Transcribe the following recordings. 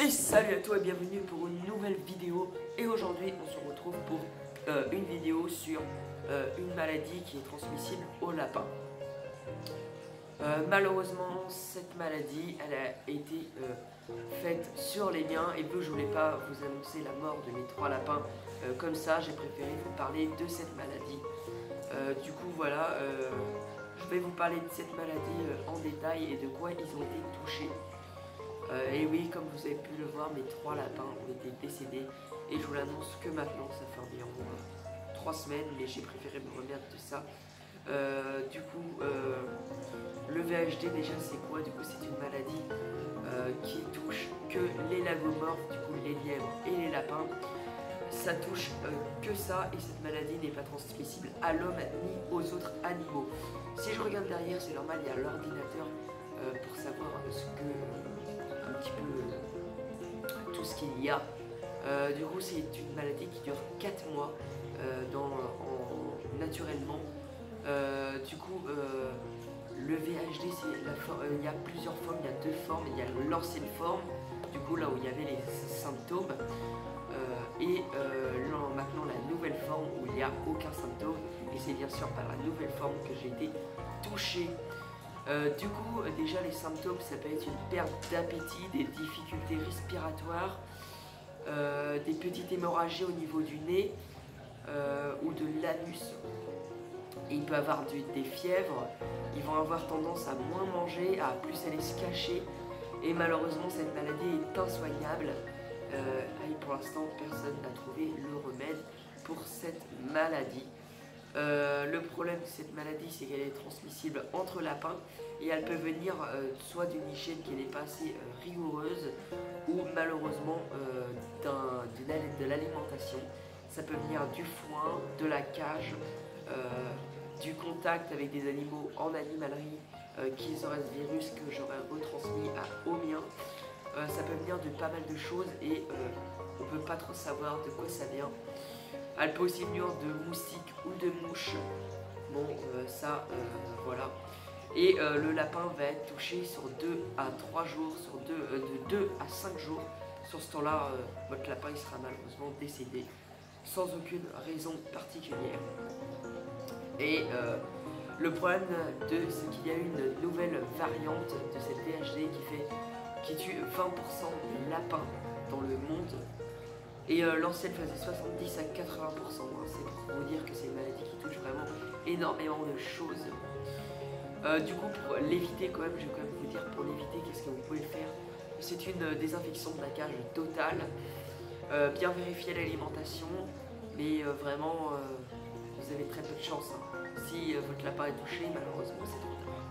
Et salut à toi et bienvenue pour une nouvelle vidéo. Et aujourd'hui on se retrouve pour une vidéo sur une maladie qui est transmissible au lapin. Malheureusement cette maladie elle a été faite sur les miens. Et vu que je voulais pas vous annoncer la mort de mes 3 lapins comme ça, j'ai préféré vous parler de cette maladie. Du coup voilà, je vais vous parler de cette maladie en détail et de quoi ils ont été touchés. Et oui, comme vous avez pu le voir, mes 3 lapins ont été décédés. Et je vous l'annonce que maintenant, ça fait environ 3 semaines, mais j'ai préféré me remettre de ça. Le VHD déjà c'est quoi? Du coup c'est une maladie qui touche que les lagomorphes, du coup les lièvres et les lapins. Ça touche que ça, et cette maladie n'est pas transmissible à l'homme ni aux autres animaux. Si je regarde derrière, c'est normal, il y a l'ordinateur pour savoir ce que un petit peu tout ce qu'il y a. Du coup c'est une maladie qui dure 4 mois naturellement. Le VHD, il y a plusieurs formes, il y a 2 formes. Il y a l'ancienne forme, du coup là où il y avait les symptômes, maintenant la nouvelle forme où il n'y a aucun symptôme. Et c'est bien sûr par la nouvelle forme que j'ai été touché. Déjà les symptômes, ça peut être une perte d'appétit, des difficultés respiratoires, des petites hémorragies au niveau du nez ou de l'anus. Il peut avoir des fièvres, ils vont avoir tendance à moins manger, à plus aller se cacher. Et malheureusement cette maladie est insoignable. Et pour l'instant personne n'a trouvé le remède pour cette maladie. Le problème de cette maladie, c'est qu'elle est transmissible entre lapins et elle peut venir soit d'une hygiène qui n'est pas assez rigoureuse ou malheureusement de l'alimentation. Ça peut venir du foin, de la cage, du contact avec des animaux en animalerie qui auraient ce virus que j'aurais retransmis aux miens. Ça peut venir de pas mal de choses et on peut pas trop savoir de quoi ça vient. Elle peut aussi venir de moustiques ou de mouches. Bon, voilà. Et le lapin va être touché sur 2 à 3 jours, de 2 à 5 jours. Sur ce temps-là, votre lapin il sera malheureusement décédé, sans aucune raison particulière. Et le problème c'est qu'il y a une nouvelle variante de cette VHD qui tue 20% des lapins dans le monde. Et l'ancienne faisait 70 à 80%. C'est pour vous dire que c'est une maladie qui touche vraiment énormément de choses. Du coup, pour l'éviter quand même, je vais quand même vous dire, pour l'éviter, qu'est-ce que vous pouvez faire? C'est une désinfection de la cage totale. Bien vérifier l'alimentation. Mais vraiment, vous avez très peu de chance. Si votre lapin est touché, malheureusement, c'est trop tard.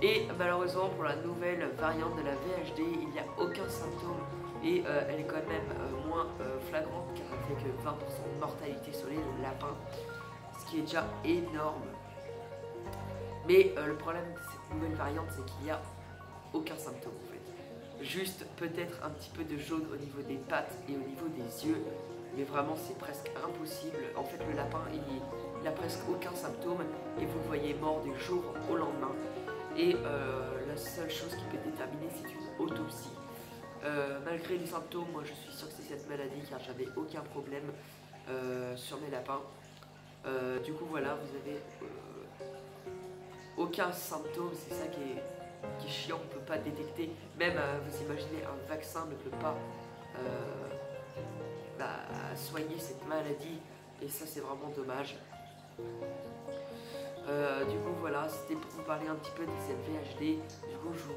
Et malheureusement, pour la nouvelle variante de la VHD, il n'y a aucun symptôme. Et elle est quand même moins flagrante, car elle fait que 20% de mortalité sur les lapins, ce qui est déjà énorme. Mais le problème de cette nouvelle variante, c'est qu'il n'y a aucun symptôme en fait. Juste peut-être un petit peu de jaune au niveau des pattes et au niveau des yeux, mais vraiment c'est presque impossible. En fait le lapin il a presque aucun symptôme et vous le voyez mort du jour au lendemain. Et la seule chose qui peut déterminer, c'est une autopsie. Malgré les symptômes, moi je suis sûr que c'est cette maladie car j'avais aucun problème sur mes lapins. Du coup voilà, vous avez aucun symptôme, c'est ça qui est chiant, on ne peut pas détecter. Même vous imaginez, un vaccin ne peut pas soigner cette maladie et ça c'est vraiment dommage. Du coup voilà, c'était pour vous parler un petit peu de cette VHD. Du coup je vous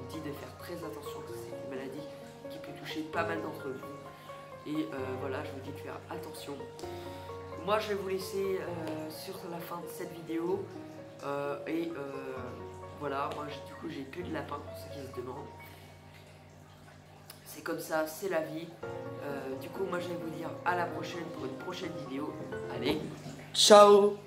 dis de faire très attention, que c'est une maladie qui peut toucher pas mal d'entre vous. Et voilà, je vous dis de faire attention. Moi je vais vous laisser sur la fin de cette vidéo. Voilà, moi du coup j'ai plus de lapin pour ceux qui se demandent. C'est comme ça, c'est la vie. Du coup moi je vais vous dire à la prochaine pour une prochaine vidéo. Allez, ciao!